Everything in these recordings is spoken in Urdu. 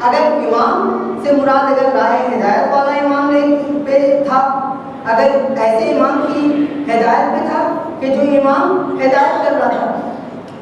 اگر امام سے مراد اگر راہ ہدایت والا امام پہ تھا اگر ایسے امام کی ہدایت میں تھا کہ جو امام ہدایت کر رہا تھا،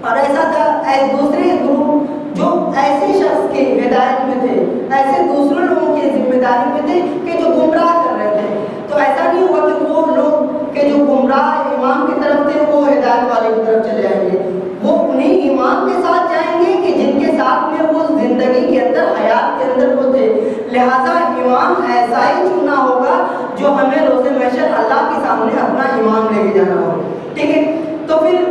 اور ایسا تھا دوسرے گروہ جو ایسے شخص کی ہدایت میں تھے، ایسے دوسرے لوگوں کی ذمہ داری میں تھے کہ جو گمراہ کر رہے تھے. تو ایسا نہیں ہوا کہ وہ لوگ کہ جو گمراہ امام کی طرف تھے وہ ہدایت والے کی طرف چلے جائیں گے. وہ انہیں امام کے ساتھ جائیں گے کہ جن کے ساتھ میں وہ زندگی کے اندر، حیات کے اندر وہ تھے. لہٰذا امام ایسا ہی چننا ہوگا جو ہمیں روز محشر اللہ کے سامنے اپنا امام لے کے جانا ہو. ٹھیک ہے. تو پھر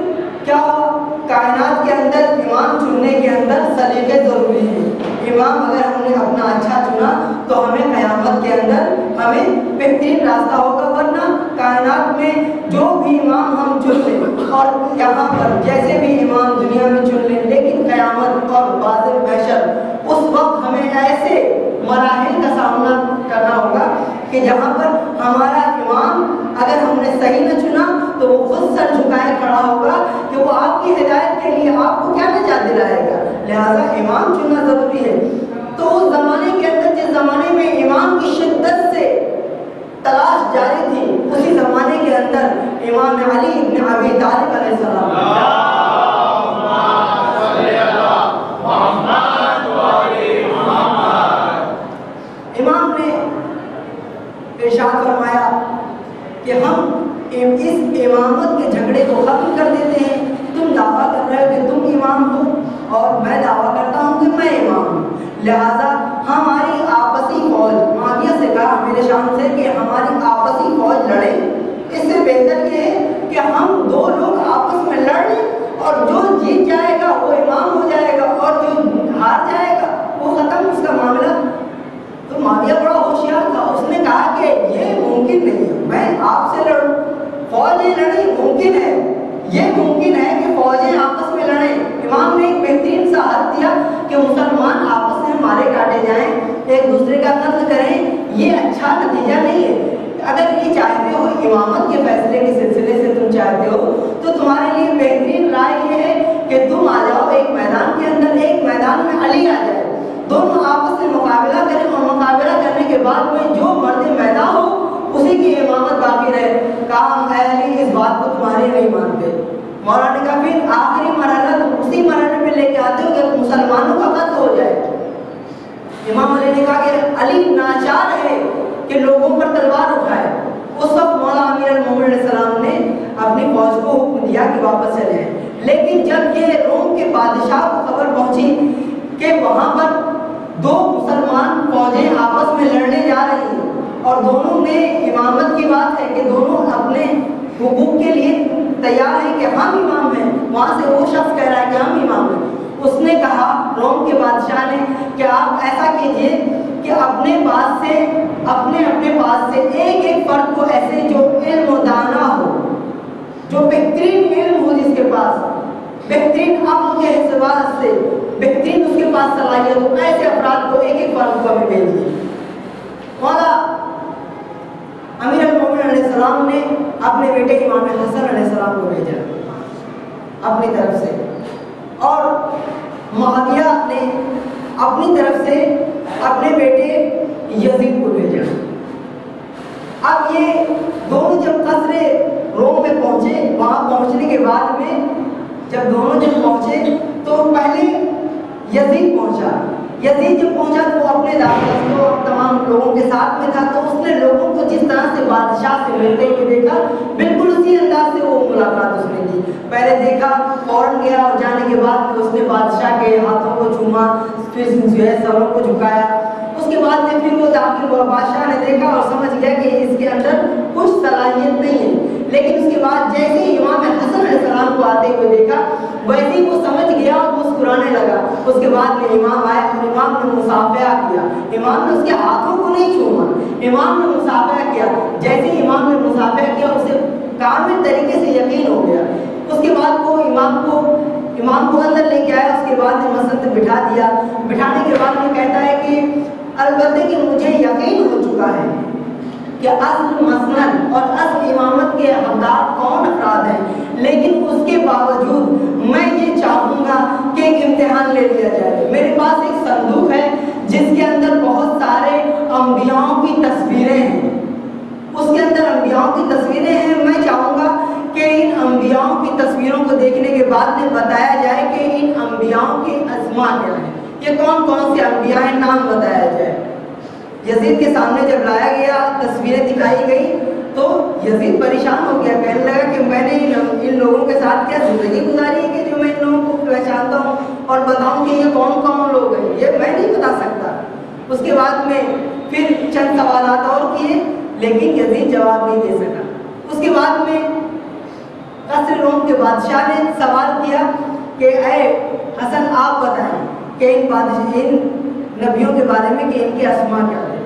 کیا ہوا؟ کائنات کے اندر امام چننے کے اندر سلیقے ضروری ہیں. امام اگر ہم نے اپنا اچھا چنا تو ہمیں قیامت کے اندر ہمیں بہترین راستہ ہوگا. ورنہ کائنات میں جو بھی امام ہم چن لیں اور یہاں پر جیسے بھی امام دنیا میں چن لیں، لیکن قیامت اور بعد محشر اس وقت ہمیں ایسے مراحل کا سامنا کرنا ہوگا کہ جہاں پر ہمارا امام اگر ہم نے صحیح نہ چنا تو وہ خود سر جھکائے کھڑا ہوگا کہ وہ آپ کی ہدایت کے لیے آپ کو کیا نجات دلائے گا. لہٰذا امام چننا ضروری ہے. تو اس زمانے کے اندر جس زمانے میں امام کی شدت سے تلاش جاری تھی، اسی زمانے کے اندر امام علی ابن ابی طالب علیہ السلام امام نے ارشاد فرمایا کہ ہم اس امامت کے جھگڑے کو ختم کر دیتے ہیں. تم دعویٰ کر رہے ہو کہ تم امام ہو اور میں دعویٰ کرتا ہوں کہ میں امام ہوں. لہٰذا ہماری آپسی فوج، معاویہ سے کہا میرے شان سے کہ ہماری آپسی فوج لڑے. اس سے بہتر یہ ہے کہ ہم دو لوگ آپس میں لڑ لیں اور جو جیت جائے گا وہ امام ہو جائے گا اور جو ہار جائے گا وہ ختم اس کا معاملہ. تو معاویہ بڑا ہوشیار تھا. اس نے کہا کہ یہ ممکن نہیں ہے میں آپ سے لڑوں. فوجیں لڑیں ممکن ہے، یہ ممکن ہے کہ فوجیں آپس میں لڑیں. امام نے ایک بہترین سا حل دیا کہ مسلمان آپس میں مارے کاٹے جائیں، ایک دوسرے کا قتل کریں. یہ اچھا نتیجہ نہیں ہے. اگر یہ چاہتے ہو امامت کے فیصلے کے سلسلے سے تم چاہتے ہو تو تمہارے لیے بہترین رائے یہ ہے کہ تم آ جاؤ ایک میدان کے اندر، ایک میدان میں علی آ جائے، دونوں آپس میں مقابلہ کریں اور مقابلہ کرنے کے بعد میں جو مرد میدان ہو اسی کی امامت باقی رہے. کہا اے علی اس بات کو تمہارے نہیں مانتے. مولانا نے کہا پھر آخری مرحلہ تم اسی مرحلے پہ لے کے آتے ہو کہ مسلمانوں کا قتل ہو جائے. امام علی نے کہا کہ علی ناچار ہے کہ لوگوں پر تلوار اٹھائے. اس وقت مولا امیر المومنین علیہ السلام نے اپنی فوج کو حکم دیا کہ واپس چلے جائیں. لیکن جب یہ روم کے بادشاہ کو خبر پہنچی کہ وہاں پر دو مسلمان فوجیں آپس میں لڑنے جا رہی ہیں اور دونوں میں امامت کی بات ہے کہ دونوں اپنے حقوق کے لیے تیار ہیں کہ ہم امام ہیں، وہاں سے وہ شخص کہہ رہا ہے کہ ہم امام ہیں. اس نے کہا روم کے بادشاہ نے کہ آپ ایسا کیجئے کہ اپنے پاس سے ایک ایک فرد کو ایسے جو علم و دانا ہو، جو بہترین علم ہو، جس کے پاس بہترین عقل کے اعتبار سے بہترین اس کے پاس صلاحیت ہو، ایسے افراد کو ایک ایک فرد کو ہمیں بھیجیے. مولا امیر المومنین علیہ السلام نے اپنے بیٹے امام حسن علیہ السلام کو بھیجا اپنی طرف سے، اور معاویہ نے اپنی طرف سے اپنے بیٹے یزید کو بھیجا. اب یہ دونوں جب قصر روم میں پہنچے، وہاں پہنچنے کے بعد میں جب دونوں پہنچے تو پہلے یزید پہنچا. یزید جب پہنچا تو وہ اپنے دعوتوں اور تمام لوگوں کے ساتھ میں تھا. تو اس نے لوگوں کو جس طرح سے بادشاہ سے ملتے ہوئے دیکھا، بالکل اسی انداز سے وہ ملاقات اس نے کی. پہلے دیکھا، فوراً گیا اور جانے کے بعد اس نے بادشاہ کے ہاتھوں کو چوما، پھر جو ہے سروں کو جھکایا. اس کے بعد میں پھر وہ داخل ہوا. بادشاہ نے دیکھا اور سمجھ گیا کہ اس کے اندر کچھ صلاحیت نہیں ہے. لیکن اس کے بعد جیسے ہی امام حسن علیہ السلام کو آتے ہوئے دیکھا، ویسے ہی وہ سمجھ گیا اور مسکرانے لگا. اس کے بعد میں امام آیا اور امام نے مصافحہ کیا. امام نے اس کے ہاتھوں کو نہیں چھوما، امام نے مصافحہ کیا. جیسے ہی امام نے مصافحہ کیا اسے کامل طریقے سے یقین ہو گیا. اس کے بعد وہ امام کو اندر لے کے آیا. اس کے بعد مسند بٹھا دیا. بٹھانے کے بعد میں کہتا ہے کہ البتہ کہ مجھے یقین ہو چکا ہے کہ اصل مسند اور اصل امامت کے حقدار کون افراد ہیں، لیکن اس کے باوجود میں یہ چاہوں گا کہ ایک امتحان لے لیا جائے. میرے پاس ایک صندوق ہے جس کے اندر بہت سارے انبیاءوں کی تصویریں ہیں. اس کے اندر انبیاؤں کی تصویریں ہیں. میں چاہوں گا کہ ان انبیاؤں کی تصویروں کو دیکھنے کے بعد میں بتایا جائے کہ ان انبیاؤں کے اسماء کیا ہیں, یہ کون کون سے انبیاء ہیں, نام بتایا جائے. یزید کے سامنے جب لایا گیا, تصویریں دکھائی گئی, تو یزید پریشان ہو گیا. کہنے لگا کہ میں نے ان لوگوں کے ساتھ کیا زندگی گزاری ہے کہ جو میں ان لوگوں کو پہچانتا ہوں اور بتاؤں کہ یہ کون کون لوگ ہیں, یہ میں نہیں بتا سکتا. اس کے بعد میں پھر چند سوالات اور کیے, لیکن یزید جواب نہیں دے سکا. اس کے بعد میں قصر روم کے بادشاہ نے سوال کیا کہ اے حسن آپ بتائیں کہ ان نبیوں کے بارے میں کہ ان کے اسماء کیا تھے.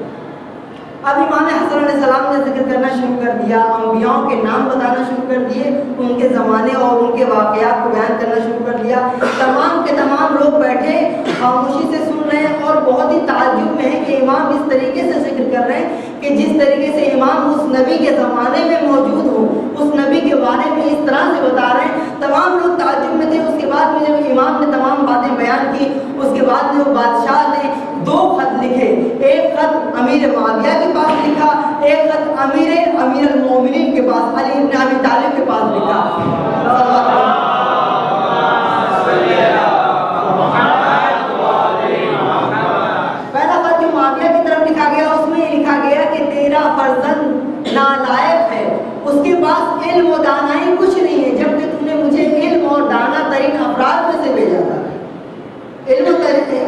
اب امام حسن علیہ السلام نے ذکر کرنا شروع کر دیا, انبیاؤں کے نام بتانا شروع کر دیے, ان کے زمانے اور ان کے واقعات کو بیان کرنا شروع کر دیا. تمام کے تمام لوگ بیٹھے خاموشی سے سن رہے ہیں اور بہت ہی تعجب میں ہے کہ امام اس طریقے سے ذکر کر رہے ہیں کہ جس طریقے سے امام اس نبی کے زمانے میں موجود ہوں, اس نبی کے بارے میں اس طرح سے بتا رہے ہیں. تمام لوگ تعجب میں تھے. اس کے بعد میں جب امام نے تمام باتیں بیان کی, اس کے بعد میں وہ بادشاہ نے 2 خط لکھے. ایک خط امیر معاویہ کے پاس لکھا, ایک خط امیر المومنین کے پاس علی بن ابی طالب کے پاس لکھا. پہلا خط جو معاویہ کی طرف لکھا گیا, اس میں یہ لکھا گیا کہ تیرا فرزند نالائق ہے, اس کے پاس علم و دانائی کچھ نہیں ہے, جبکہ تم نے مجھے علم اور دانا ترین افراد میں سے بھیجا تھا.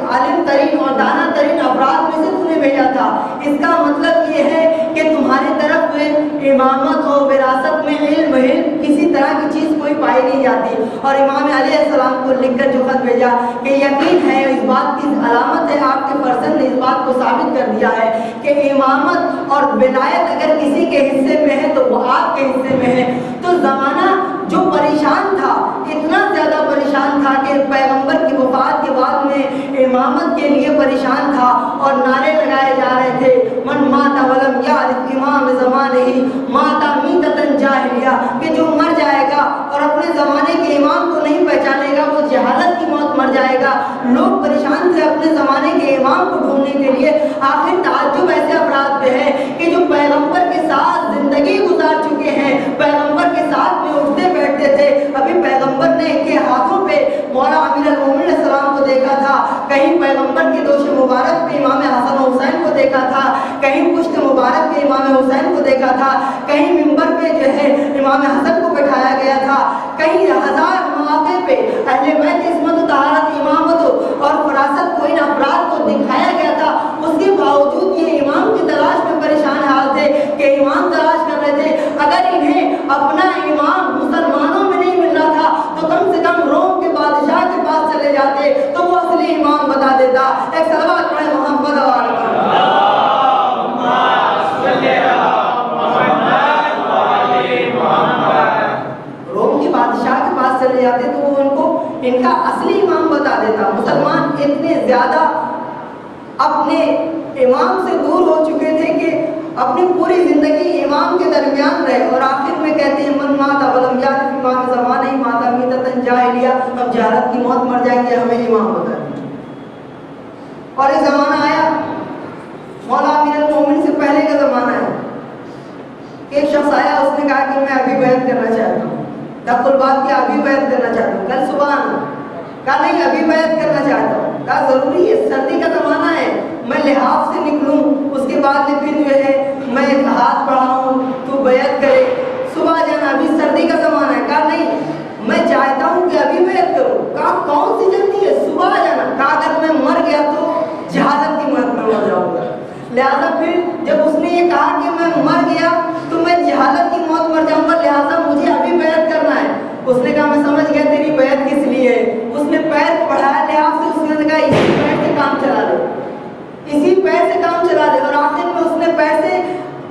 عالم ترین اور دانا ترین افراد میں سے تم نے بھیجا تھا. اس کا مطلب یہ ہے کہ تمہاری طرف میں امامت اور وراثت میں علم کسی طرح کی چیز کوئی پائی نہیں جاتی. اور امام علیہ السلام کو لکھ کر جو خط بھیجا کہ یقین ہے, اس بات کی علامت ہے, آپ کے فرزند نے اس بات کو ثابت کر دیا ہے کہ امامت اور ولایت اگر کسی کے حصے میں ہے تو وہ آپ کے حصے میں ہے. تو زمانہ جو پریشان تھا, اتنا زیادہ پریشان تھا کہ پیغمبر کی وفات کے بعد میں امامت کے لیے پریشان تھا اور نعرے لگائے جا رہے تھے, من مات ولم یعرف امام زمانہ مات میتۃ جاہلیہ, کہ جو مر جائے گا اور اپنے زمانے کے امام کو نہیں پہچانے گا وہ جہالت کی موت مر جائے گا. لوگ پریشان تھے اپنے زمانے کے امام کو ڈھونڈنے کے لیے. آخر تعجب ایسے افراد پہ ہے کہ جو پیغمبر کے ساتھ زندگی گزار چکے ہیں, پیغمبر کے ساتھ میں اٹھتے بیٹھتے تھے. ابھی پیغمبر نے ان کے ہاتھوں پہ مولا امیر المومنین علیہ السلام کو دیکھا تھا, کہیں پیغمبر کے دوش مبارک پہ امام حسن و حسین کو دیکھا تھا, کہیں پشت مبارک پہ امام حسین کو دیکھا تھا, کہیں منبر پہ جو ہے امام حسن کو بٹھایا گیا تھا, کہیں 1000 مواقع پہ اہل بیت عصمت و طہارت, امامت اور فراست کو ان افراد کو دکھایا گیا تھا. اس کے باوجود یہ امام کی تلاش میں پریشان حال تھے کہ امام تلاش کر رہے تھے. اگر انہیں اپنا امام مسلمانوں میں نہیں مل رہا تھا تو کم سے کم روم کے بادشاہ کے پاس چلے جاتے تو وہ اصلی امام بتا دیتا. ایک صلوات پڑھے محمد روم کے بادشاہ کے پاس چلے جاتے تو وہ ان کو ان کا اصلی امام بتا دیتا. مسلمان اتنے زیادہ اپنے امام سے دور ہو چکے تھے کہ اپنی پوری زندگی امام کے درمیان رہے, اور آخر میں کہتے ہیں من مات ولم یعرف امام زمانہ مات میتۃ جاہلیہ, ہم جہالت کی موت مر جائیں گے, ہمیں امام بتا دیں. اور ایک زمانہ آیا, مولا امیر المومنین سے پہلے کا زمانہ ہے, ایک شخص آیا, اس نے کہا کہ میں ابھی بیعت کرنا چاہتا ہوں. دق الباب کیا ابھی بیعت کرنا چاہتا ہوں, کل صبح آنا. کہا نہیں ابھی بیعت کرنا چاہتا ہوں. کہا ضروری ہے, سردی کا زمانہ ہے, میں لحاف سے نکلوں, اس کے بعد پھر جو ہے میں ایک ہاتھ بڑھاؤں تو بیعت کرے, صبح جانا, ابھی سردی کا زمانہ ہے. کہا نہیں میں چاہتا ہوں کہ ابھی بیعت کروں. کہا کون سی جلدی ہے, صبح جانا. کہا اگر میں مر گیا تو جہالت کی موت میں مر جاؤں گا, لہٰذا پھر جب اس نے یہ کہا کہ میں مر گیا تو میں جہالت کی موت مر جاؤں گا, لہٰذا مجھے ابھی بیعت کرنا ہے. اس نے کہا میں سمجھ گیا تیری بیعت کس لیے ہے. اس نے پیر کو بڑھایا لحاف سے, اس نے کہا اسی پیر سے کام چلا لے, اسی پیر سے کام چلا لے. اور آخر میں اس نے پیر سے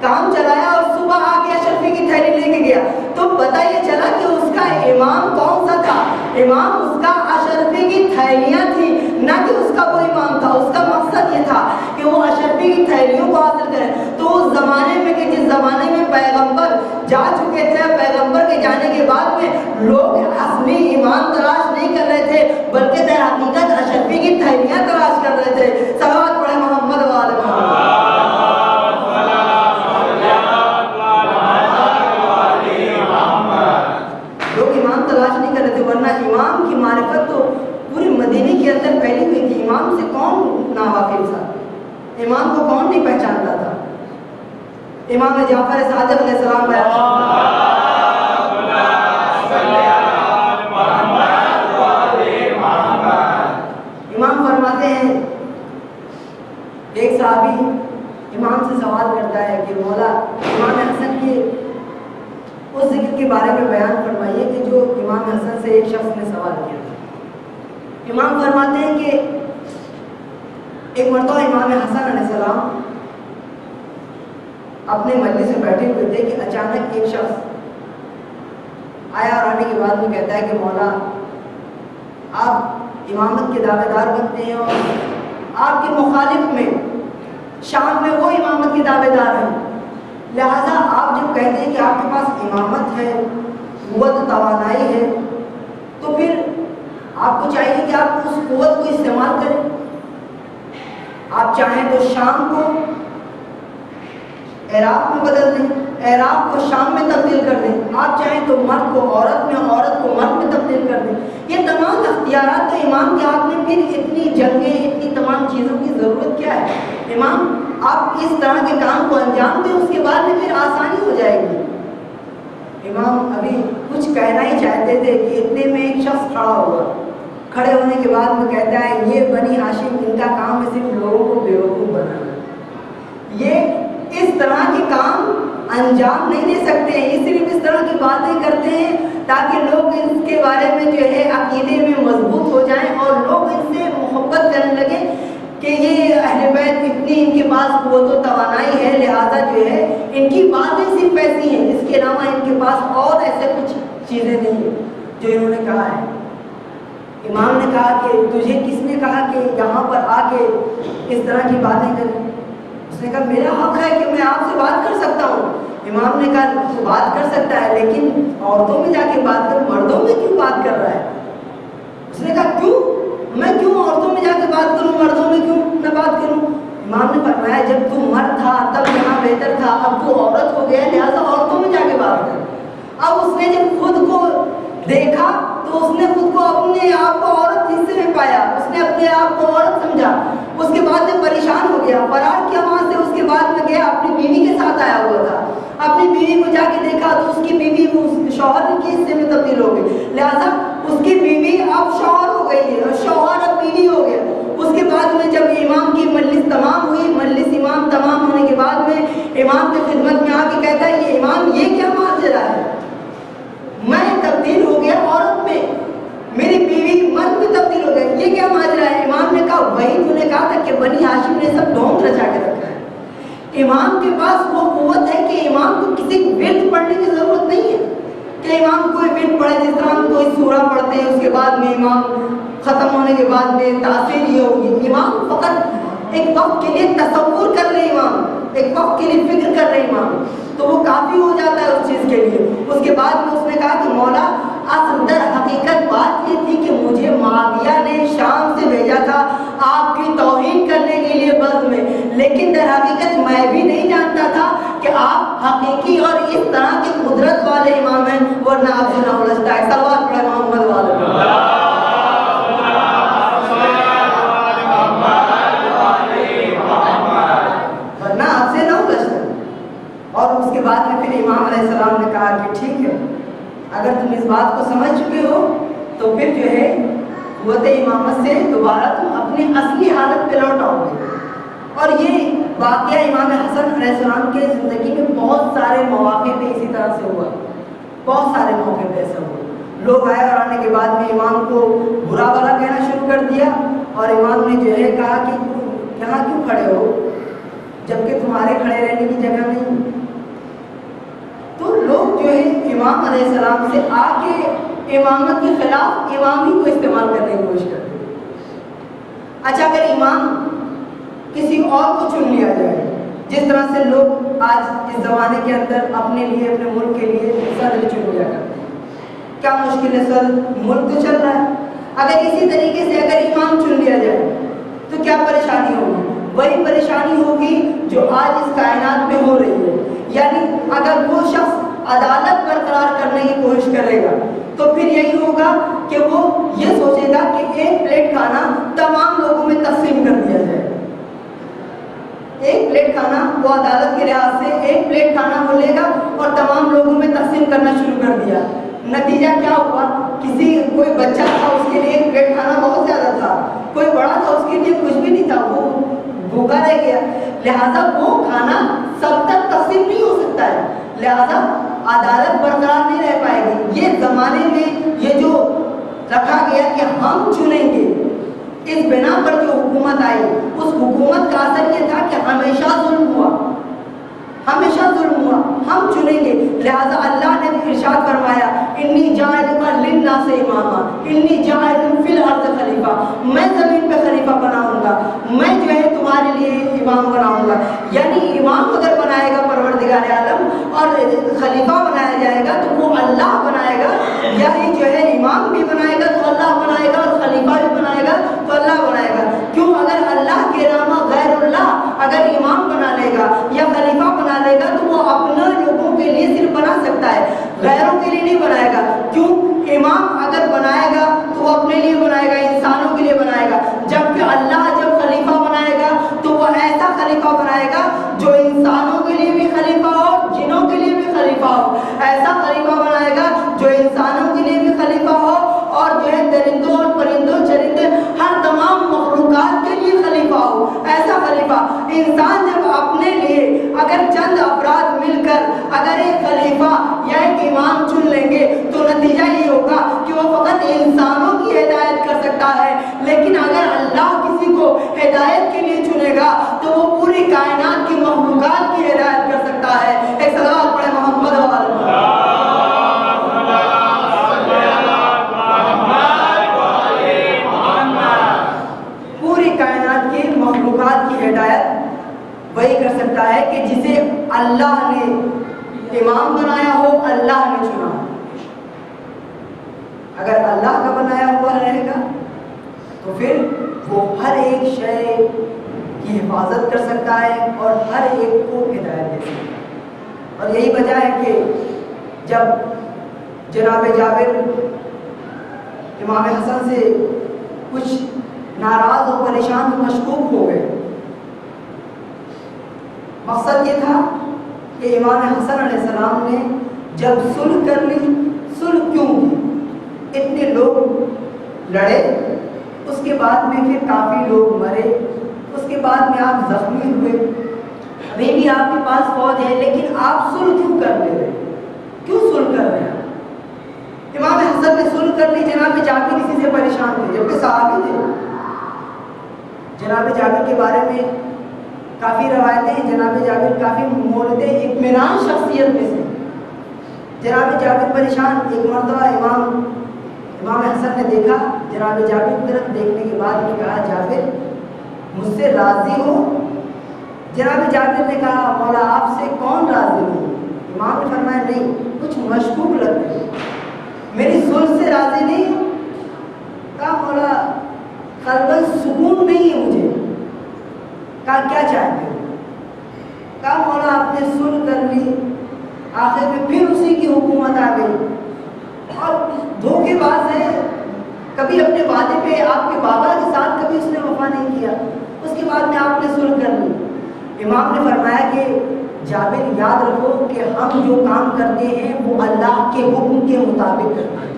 کام چلایا اور صبح آ کے اشرفی کی تھیلی لے کے گیا. تو پتہ یہ چلا کہ اس کا امام کون سا تھا. امام اس کا اشرفی کی تھیلیاں تھی, نہ کہ اس کا کوئی امام تھا. اس کا مقصد یہ تھا کہ وہ اشرفی کی تھیلیوں کو حاصل کرے. تو اس زمانے میں کہ جس زمانے میں پیغمبر جا چکے تھے, پیغمبر کے جانے کے بعد میں لوگ اصلی امام تلاش نہیں کر رہے تھے بلکہ در حقیقت اشرفی کی تھیلیاں تلاش کر رہے تھے. صلوات پڑھے محمد و آل محمد. امام جعفر صادق علیہ السلام امام فرماتے ہیں، ایک صحابی امام سے سوال کرتا ہے کہ مولا امام حسن کے اس ذکر کے بارے میں بیان فرمائیے کہ جو امام حسن سے ایک شخص نے سوال کیا۔ امام فرماتے ہیں کہ ایک مرتبہ امام حسن علیہ السلام اپنے مجلس میں بیٹھے ہوئے تھے کہ اچانک ایک شخص آیا اور آنے کے بعد وہ کہتا ہے کہ مولا آپ امامت کے دعوے دار بنتے ہیں اور آپ کے مخالف میں شام میں وہ امامت کے دعوے دار ہیں، لہٰذا آپ جب کہتے ہیں کہ آپ کے پاس امامت ہے، قوت توانائی ہے، تو پھر آپ کو چاہیے کہ آپ اس قوت کو استعمال کریں۔ آپ چاہیں تو شام کو عراق میں بدل دیں، عراق کو شام میں تبدیل کر دیں، آپ چاہیں تو مرد کو عورت میں، عورت کو مرد میں تبدیل کر دیں۔ یہ تمام اختیارات تو امام کے ہاتھ میں، پھر اتنی جنگیں، اتنی تمام چیزوں کی ضرورت کیا ہے؟ امام آپ اس طرح کے کام کو انجام دیں، اس کے بعد میں پھر آسانی ہو جائے گی۔ امام ابھی کچھ کہنا ہی چاہتے تھے کہ اتنے میں ایک شخص کھڑا ہوا، کھڑے ہونے کے بعد وہ کہتا ہے یہ بنی ہاشم، ان کا کام ہے صرف لوگوں کو بیوقوف بنانا، یہ اس طرح کے کام انجام نہیں دے سکتے ہیں، یہ صرف اس طرح کی باتیں کرتے ہیں تاکہ لوگ اس کے بارے میں جو ہے عقیدے میں مضبوط ہو جائیں اور لوگ ان سے محبت کرنے لگیں کہ یہ اہل بیت اتنی ان کے پاس قوت و توانائی ہے، لہذا جو ہے ان کی باتیں صرف ایسی ہیں، اس کے علاوہ ان کے پاس اور ایسے کچھ چیزیں نہیں ہیں جو انہوں نے کہا ہے۔ امام نے کہا کہ تجھے کس نے کہا کہ یہاں پر آ کے اس طرح کی باتیں کریں؟ اس نے کہا میرا حق ہے کہ میں آپ سے بات کر سکتا ہوں۔ امام نے کہا تو بات کر سکتا ہے لیکن عورتوں میں جا کے بات کر، مردوں میں کیوں بات کر رہا ہے؟ اس نے کہا کیوں؟ میں کیوں عورتوں میں جا کے بات کروں، مردوں میں کیوں نہ بات کروں؟ امام نے فرمایا جب تو مرد تھا تب یہاں بہتر تھا، اب تو عورت ہو گیا لہٰذا عورتوں میں جا کے بات کر۔ اب اس نے جب خود کو دیکھا تو اس نے خود کو اپنے آپ کو عورت حصے میں پایا، اس نے اپنے آپ کو عورت سمجھا، اس کے بعد میں پریشان ہو گیا، فرار کیا وہاں سے۔ اس کے بعد میں گیا، اپنی بیوی کے ساتھ آیا ہوا تھا، اپنی بیوی کو جا کے دیکھا تو اس کی بیوی اس شوہر کے حصے میں تبدیل ہو گئی، لہٰذا اس کی بیوی اب شوہر ہو گئی ہے اور شوہر اب بیوی ہو گیا۔ اس کے بعد میں جب امام کی مجلس تمام ہوئی، مجلس امام تمام ہونے کے بعد میں امام کی خدمت میں آ کے کہتا ہے یہ امام یہ کیا ماجرا ہے؟ میں تبدیل ہو گیا عورت میں، میری بیوی مرد میں تبدیل ہو گئی، یہ کیا ماجرا ہے؟ امام نے کہا وہی تو نے کہا تھا کہ بنی ہاشم نے سب ڈھونگ رچا کے رکھا ہے۔ امام کے پاس وہ قوت ہے کہ امام کو کسی ورد پڑھنے کی ضرورت نہیں ہے کہ امام کوئی ورد پڑھے، جس طرح ہم کوئی سورہ پڑھتے ہیں اس کے بعد میں امام ختم ہونے کے بعد میں تاثیر یہ ہوگی۔ امام فقط ایک وقت کے لیے تصور کر لے، امام ایک وقت کے لیے فکر کر رہے امام، تو وہ کافی ہو جاتا ہے اس چیز کے لیے۔ اس کے بعد میں اس نے کہا کہ مولا اندر حقیقت بات یہ تھی کہ مجھے معاویہ نے شام سے بھیجا تھا آپ کی توہین کرنے کے لیے بز میں، لیکن در حقیقت میں بھی نہیں جانتا تھا کہ آپ حقیقی اور اس طرح کی قدرت والے امام ہیں، ورنہ آپ سے نہ الجھتا ہے۔ صلوات پڑھے محمد والے۔ اور اس کے بعد میں پھر امام علیہ السلام نے کہا کہ ٹھیک ہے، اگر تم اس بات کو سمجھ چکے ہو تو پھر جو ہے قوت امامت سے دوبارہ تم اپنی اصلی حالت پہ لوٹ آؤ گے۔ اور یہ واقعہ امام حسن علیہ السلام کے زندگی میں بہت سارے مواقع پہ اسی طرح سے ہوا، بہت سارے موقع پہ ایسا ہوا۔ لوگ آئے اور آنے کے بعد میں امام کو برا بھلا کہنا شروع کر دیا، اور امام نے جو ہے کہا کہ یہاں کیوں کھڑے ہو جبکہ تمہارے کھڑے رہنے کی جگہ نہیں۔ تو لوگ جو ہے امام علیہ السلام سے آ کے امامت کے خلاف امام ہی کو استعمال کرنے کی کوشش کرتے ہیں۔ اچھا اگر امام کسی اور کو چن لیا جائے، جس طرح سے لوگ آج اس زمانے کے اندر اپنے لیے، اپنے ملک کے لیے صدر چن لیا کرتے ہیں، کیا مشکل ہے سر، ملک تو چل رہا ہے۔ اگر اسی طریقے سے اگر امام چن لیا جائے تو کیا پریشانی ہوگی؟ وہی پریشانی ہوگی جو آج اس کائنات میں ہو رہی ہے، یعنی اگر وہ شخص عدالت برقرار کرنے کی کوشش کرے گا تو پھر یہی ہوگا کہ وہ یہ سوچے گا کہ ایک پلیٹ کھانا تمام لوگوں میں تقسیم کر دیا جائے، ایک پلیٹ کھانا وہ عدالت کے لحاظ سے ایک پلیٹ کھانا وہ لے گا اور تمام لوگوں میں تقسیم کرنا شروع کر دیا. نتیجہ کیا ہوا؟ کوئی بچہ تھا اس کے لیے ایک پلیٹ کھانا بہت زیادہ تھا, کوئی بڑا تھا اس کے لیے کچھ بھی نہیں تھا, وہ بھوکا رہ گیا. لہذا وہ کھانا سب تک تقسیم نہیں ہو سکتا ہے, لہذا عدالت برقرار نہیں رہ پائے گی. یہ زمانے میں یہ جو رکھا گیا کہ ہم چنیں گے, اس بنا پر جو حکومت آئی, اس حکومت کا اثر یہ تھا کہ ہمیشہ ظلم ہوا, ہمیشہ ظلم ہوا, ہم چنیں گے. لہذا اللہ نے ارشاد فرمایا انی جاعل للناس اماما انی جاعل فی الارض خلیفہ, میں زمین پہ خلیفہ بناؤں گا, میں جو ہے تمہارے لیے امام بناؤں گا. یعنی امام اگر بنائے گا پروردگار عالم اور خلیفہ بنایا جائے گا تو وہ اللہ بنائے گا, یعنی جو ہے امام بھی بنائے گا تو اللہ بنائے گا اور خلیفہ بھی بنائے گا تو اللہ بنائے گا. کیوں؟ اگر اللہ کے علاوہ غیر اللہ اگر امام بنا لے گا یا خلیفہ بنا لے گا تو وہ اپنے لوگوں کے لیے صرف بنا سکتا ہے, غیروں کے لیے نہیں بنائے گا. کیوں؟ امام اگر بنائے گا تو وہ اپنے لیے بنائے گا, انسانوں کے لیے بنائے گا, جبکہ اللہ جب خلیفہ بنائے گا تو وہ ایسا خلیفہ بنائے گا جو انسانوں کے لیے بھی خلیفہ ہو, جنوں کے لیے بھی خلیفہ ہو. ایسا خلیفہ بنائے گا جو انسانوں کے لیے بھی خلیفہ ہو اور جو ہے درندوں اور پرندوں چرندے ہر تمام مخلوقات کے لیے خلیفہ ہو. ایسا خلیفہ انسان جب اپنے لیے اگر چند افراد مل کر اگر ایک خلیفہ یا ایک امام چن لیں گے تو نتیجہ یہ ہوگا کہ وہ فقط انسانوں کی ہدایت کر سکتا ہے, لیکن اگر اللہ کسی کو ہدایت کے لیے چنے گا تو وہ پوری کائنات کی مخلوقات کی ہدایت کر سکتا ہے. ایک صلوات پڑھے محمد پوری کائنات کی مخلوقات کی ہدایت وہی کر سکتا ہے کہ جسے اللہ نے امام بنایا ہو, اللہ نے چنا. اگر اللہ کا بنایا ہوا رہے گا تو پھر وہ ہر ایک شے کی حفاظت کر سکتا ہے اور ہر ایک کو ہدایت دے سکتا ہے. اور یہی وجہ ہے کہ جب جناب جابر امام حسن سے کچھ ناراض اور پریشان و مشکوک ہو گئے, مقصد یہ تھا کہ امام حسن علیہ السلام نے جب صلح کر لی, صلح کیوں کی, اتنے لوگ لڑے, اس کے بعد میں پھر کافی لوگ مرے, اس کے بعد میں آپ زخمی ہوئے, ابھی بھی آپ کے پاس فوج ہے, لیکن آپ صلح کیوں کر لے رہے, کیوں صلح کر رہے ہیں؟ امام حسن نے صلح کر لی. جناب جابر اسی سے پریشان تھے, جبکہ صحابی تھے. جناب جابر کے بارے میں کافی روایتیں ہیں, جناب جابر کافی مورد اطمینان شخصیت میں سے. جناب جابر پریشان. ایک مرتبہ امام حسن نے دیکھا, جناب جابر کی طرف دیکھنے کے بعد نے کہا جابر مجھ سے راضی ہو؟ جناب جابر نے کہا مولا آپ سے کون راضی ہو؟ امام نے فرمایا نہیں, کچھ مشکوک لگتے ہو, میری صلح سے راضی نہیں ہو؟ کہا مولا قلباً سکون نہیں ہے مجھے. کہا کیا چاہتے ہو؟ کہا مولا آپ نے صلح کر لی, آخر میں پھر اسی کی حکومت آ گئی اور دھوکے باز ہے, کبھی اپنے وعدے پہ آپ کے بابا کے ساتھ کبھی اس نے وفا نہیں کیا, اس کے بعد میں آپ نے صلح کر لی. امام نے فرمایا کہ جابر یاد رکھو کہ ہم جو کام کرتے ہیں وہ اللہ کے حکم کے مطابق کرتے ہیں,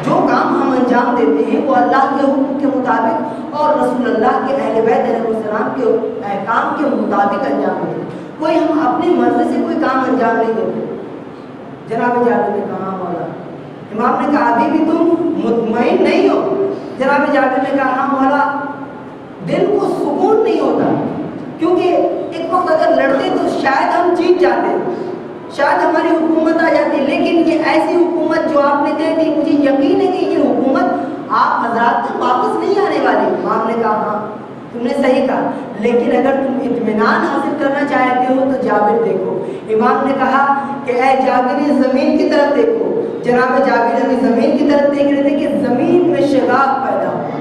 جو کام ہم انجام دیتے ہیں وہ اللہ کے حکم کے مطابق اور رسول اللہ کے اہل بیت علیہ السلام کے احکام کے مطابق انجام دیتے ہیں. کوئی ہم اپنی مرضی سے کوئی کام انجام نہیں دیتے. جناب جابر نے کہا مولا. امام نے کہا ابھی بھی تم مطمئن نہیں ہو؟ جناب جابر نے کہا ہاں مولا, دل کو سکون نہیں ہوتا, کیونکہ ایک وقت اگر لڑتے تو شاید ہم جیت جاتے, شاید ہماری حکومت آ جاتی, لیکن یہ ایسی حکومت جو آپ نے دے دی, مجھے یقین ہے کہ یہ حکومت آپ حضرات تک واپس نہیں آنے والی. امام نے کہا ہاں تم نے صحیح کہا, لیکن اگر تم اطمینان حاصل کرنا چاہتے ہو تو جابر دیکھو. امام نے کہا کہ اے جابر زمین کی طرف دیکھو. جناب جابر ابھی زمین کی طرف دیکھ رہے تھے کہ زمین میں شگاف پیدا ہوا.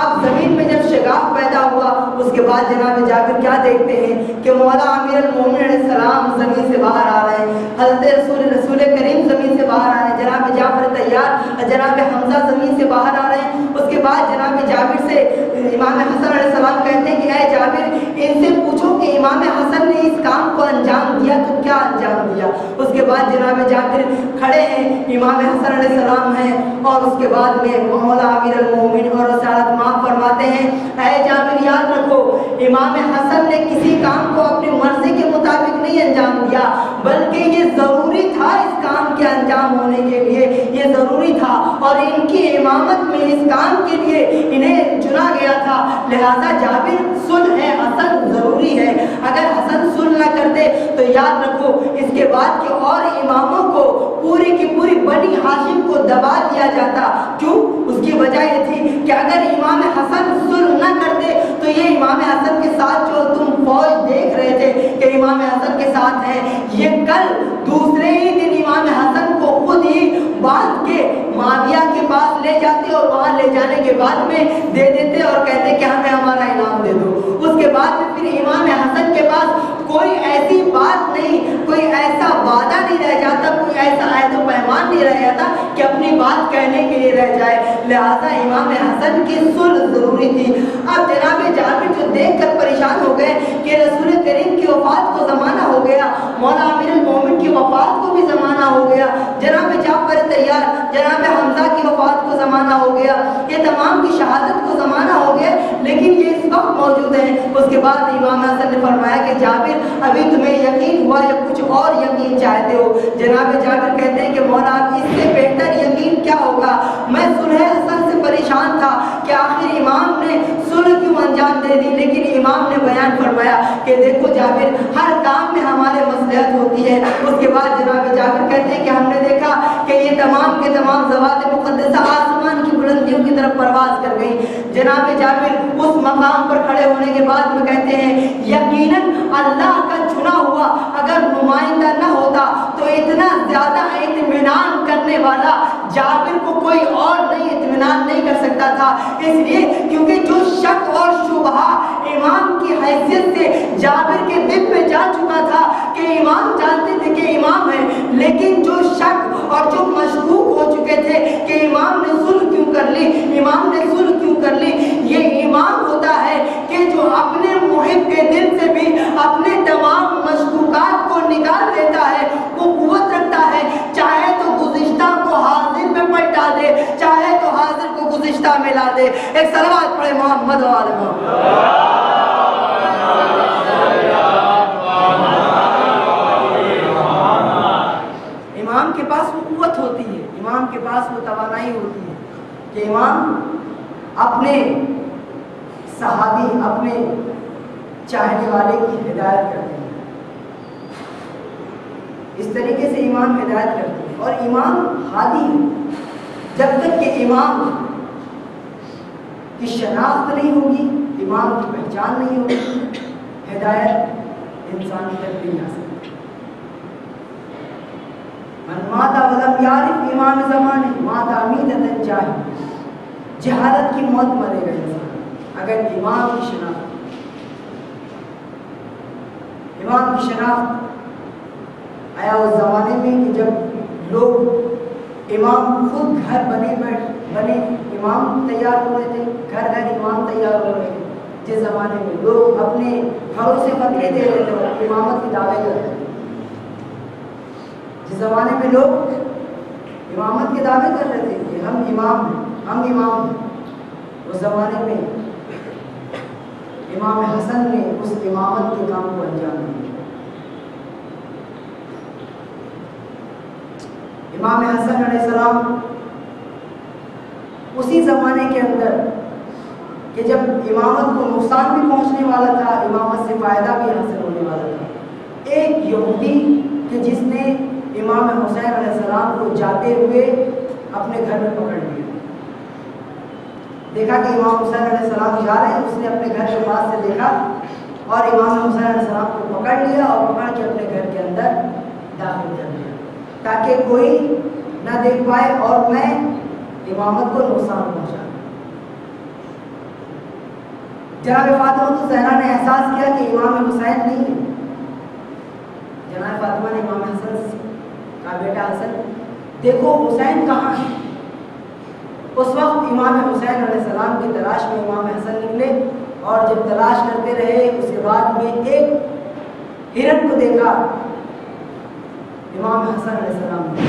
اب زمین میں جب شگاف پیدا ہوا اس کے بعد جناب جابر کیا دیکھتے ہیں کہ مولا امیر المومنین علیہ السلام زمین سے باہر آ رہے ہیں, حضرت رسول کریم زمین سے باہر آ رہے ہیں, جناب جعفر طیار جناب حمزہ زمین سے باہر آ رہے ہیں. اس کے بعد جناب جابر سے امام حسن علیہ السلام کہتے ہیں کہ اے جابر ان سے پوچھو کہ امام حسن نے اس کام کو انجام دیا تو کیا انجام دیا۔ اس کے بعد جناب جابر کھڑے ہیں، امام حسن علیہ السلام ہیں، اور اس کے بعد میں مولا امیر المومنین اور رسالت ماں فرماتے ہیں اے جابر یاد رکھو امام حسن نے کسی کام کو اپنی مرضی کے مطابق نہیں انجام دیا، بلکہ یہ ضروری تھا اس کام کے انجام ہونے کے لیے، یہ ضروری تھا، اور ان کی امامت میں اس کام کے لیے انہیں چنا گیا تھا۔ لہذا جابر صلح حسن ضروری ہے، اگر حسن صلح نہ کرتے تو یاد رکھو اس کے بعد کے اور اماموں کو پوری کی پوری بنی ہاشم کو دبا دیا جاتا۔ کیوں؟ اس کی وجہ یہ تھی کہ اگر امام حسن صلح نہ کرتے تو یہ امام حسن کے ساتھ جو تم فوج دیکھ رہے تھے کہ امام حسن کے ساتھ ہیں، یہ کل دوسرے ہی دن امام حسن کو خود ہی باندھ کے معاویہ کے پاس لے جاتے، اور وہاں لے جانے کے بعد میں دے دیتے اور کہتے کہ ہمیں ہمارا انعام دے دو۔ اس کے بعد پھر امام حسن کے پاس کوئی ایسی بات نہیں، کوئی ایسا وعدہ نہیں رہ جاتا، کوئی ایسا عہد و پیمان نہیں رہ جاتا کہ اپنی بات کہنے کے لیے رہ جائے۔ لہذا امام حسن کی صلح ضروری تھی۔ اب جناب جابر جو دیکھ کر پریشان ہو گئے کہ رسول کریم کی وفات کو زمانہ ہو گیا، مولا امیر المومنین کی وفات کو بھی زمانہ ہو گیا، جناب جعفر طیار جناب حمزہ کی وفات کو زمانہ ہو گیا، یہ تمام کی شہادت کو زمانہ ہو گیا، لیکن یہ اس وقت موجود ہیں۔ اس کے بعد امام حسن نے فرمایا کہ جابر ابھی تمہیں یقین ہوا یا کچھ اور یقین چاہتے ہو؟ جناب جابر کہتے ہیں کہ مولا اب اس سے بہتر یقین کیا ہوگا، میں صلح حسن سے پریشان تھا کہ آخر امام نے صلح کیوں انجام دے دی، لیکن امام نے بیان فرمایا کہ دیکھو جابر ہر کام میں ہمارے مصلحت ہوتی ہے۔ اس کے بعد جناب جابر کہتے ہیں کہ ہم نے دیکھا کہ یہ تمام کے تمام ذوات مقدسہ آسمان کی بلندیوں کی طرف پرواز کر گئی۔ جناب جابر اس مقام پر کھڑے ہونے کے بعد میں کہتے ہیں یقیناً اللہ کا چنا ہوا اگر نمائندہ نہ ہوتا تو اتنا زیادہ اطمینان کرنے والا جابر کو کوئی اور نہیں اطمینان نہیں کر سکتا تھا، اس لیے کیونکہ جو شک اور شبہ امام کی حیثیت سے جابر کے دل میں جا چکا تھا کہ امام جانتے تھے کہ امام ہے، لیکن جو شک اور جو مشکوک ہو چکے تھے کہ امام نے صلح کیوں کر لی، امام نے صلح کیوں کر لی، یہ امام ہوتا ہے کہ جو اپنے محب کے دل سے بھی اپنے تمام مشکوکات کو نکال دیتا ہے، وہ قوت رکھتا ہے، چاہے تو گزشتہ کو حاضر میں پلٹا دے، چاہے تو حاضر کو گزشتہ میں لا دے۔ ایک صلوات پڑھے محمد و آل محمد۔ امام کے پاس وہ قوت ہوتی ہے، امام کے پاس وہ توانائی ہوتی ہے کہ امام اپنے صحابی اپنے چاہنے والے کی ہدایت کرتے ہیں، اس طریقے سے امام ہدایت کرتے ہیں، اور امام ہادی ہے۔ جب تک کہ امام کی شناخت نہیں ہوگی، امام کی پہچان نہیں ہوگی، ہدایت انسان تک نہیں آ سکتی۔ من مات ولم یعرف امام زمانے مات عمیدۃ جاہل، جہالت کی موت مرے گا انسان اگر امام کی شناخت، امام کی شناخت آیا اس زمانے میں کہ جب لوگ امام خود گھر بنے امام تیار ہو رہے تھے، گھر گھر امام تیار ہو رہے تھے، جس زمانے میں لوگ اپنے گھروں سے فتوے دے رہے تھے، امامت کی دعوے کر رہے تھے، جس زمانے میں لوگ امامت کے دعوے کر رہے تھے کہ ہم امام ہیں، ہم امام ہیں، اس زمانے میں امام حسن نے اس امامت کے کام کو انجام دیا۔ امام حسن علیہ السلام اسی زمانے کے اندر کہ جب امامت کو نقصان بھی پہنچنے والا تھا، امامت سے فائدہ بھی حاصل ہونے والا تھا، ایک یہودی کہ جس نے امام حسین علیہ السلام کو جاتے ہوئے اپنے گھر میں پکڑ لیا، دیکھا کہ امام حسین علیہ السلام جا رہے ہیں، اس نے اپنے گھر کے پاس سے دیکھا اور امام حسین علیہ السلام کو پکڑ لیا اور پکڑ کے اپنے گھر کے اندر داخل کر دیا تاکہ کوئی نہ دیکھ پائے اور میں امامت کو نقصان پہنچا۔ جناب فاطمہ الزہرا نے احساس کیا کہ امام حسین نہیں ہے، جناب فاطمہ نے امام حسن کا بیٹا حسن دیکھو حسین کہاں ہے۔ اس وقت امام حسین علیہ السلام کی تلاش میں امام حسن نکلے اور جب تلاش کرتے رہے اس کے بعد میں ایک ہرن کو دیکھا امام حسن علیہ السلام نے،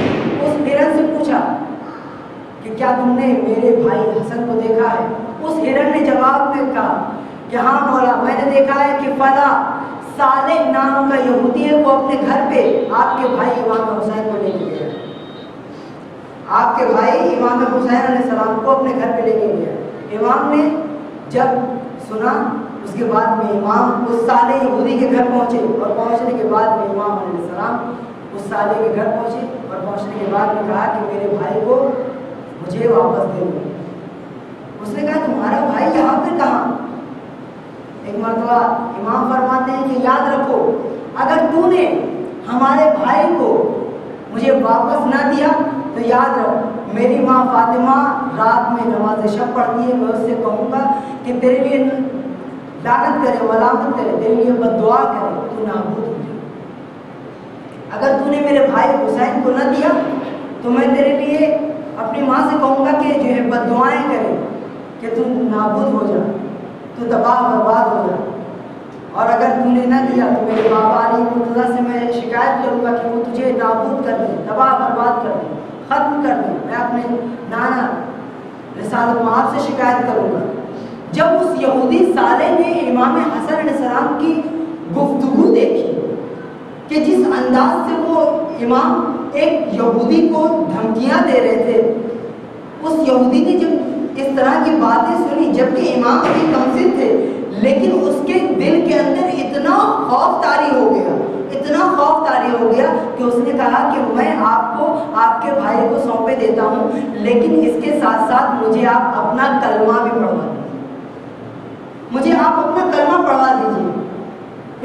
اس ہرن سے پوچھا کہ کیا تم نے میرے بھائی حسن کو دیکھا ہے؟ اس ہرن نے جواب میں کہا کہ ہاں مولا، میں نے دیکھا ہے کہ فلاں صالح نام کا یہودی ہے، وہ اپنے گھر پہ آپ کے بھائی امام حسین کو لے کے گیا، آپ کے بھائی امام حسین علیہ السلام کو اپنے گھر پہ لے کے گیا۔ امام نے جب سنا اس کے بعد میں امام اس صالح یہودی کے گھر پہنچے، اور پہنچنے کے بعد میں امام علیہ السلام اس صالح کے گھر پہنچے، اور پہنچنے کے بعد میں کہا کہ میرے بھائی کو مجھے واپس دے دو۔ اس نے کہا تمہارا بھائی یہاں پہ کہاں؟ ایک مرتبہ امام فرماتے ہیں کہ یاد رکھو، اگر تو نے ہمارے بھائی کو مجھے واپس نہ دیا تو یاد رکھ میری ماں فاطمہ رات میں نماز شب پڑھتی ہے، میں اس سے کہوں گا کہ تیرے لیے لعنت کرے، ملامت کرے، تیرے لیے بد دعا کرے، تو نابود ہو جائے۔ اگر تو نے میرے بھائی حسین کو نہ دیا تو میں تیرے لیے اپنی ماں سے کہوں گا کہ جو ہے بد دعائیں کرے کہ تو نابود ہو جا، تو تباہ برباد ہو جا، اور اگر تو نے نہ دیا تو میرے بابا علی مرتضیٰ سے میں شکایت کروں گا کہ وہ تجھے نابود کر دیں، تباہ برباد کر دیں، ختم کر دیں۔ میں اپنے نانا رسالت مآب سے شکایت کروں گا۔ جب اس یہودی صالح نے امام حسن علیہ السلام کی گفتگو دیکھی کہ جس انداز سے وہ امام ایک یہودی کو دھمکیاں دے رہے تھے، اس یہودی نے جب اس طرح کی باتیں سنی، جبکہ امام ابھی کمسن تھے، لیکن اس کے دل کے اندر اتنا خوف طاری ہو گیا، اتنا خوف طاری ہو گیا کہ اس نے کہا کہ میں آپ کو آپ کے بھائی کو سونپے دیتا ہوں، لیکن اس کے ساتھ ساتھ مجھے آپ اپنا کلمہ بھی پڑھوا دیجیے، مجھے آپ اپنا کلمہ پڑھوا دیجیے۔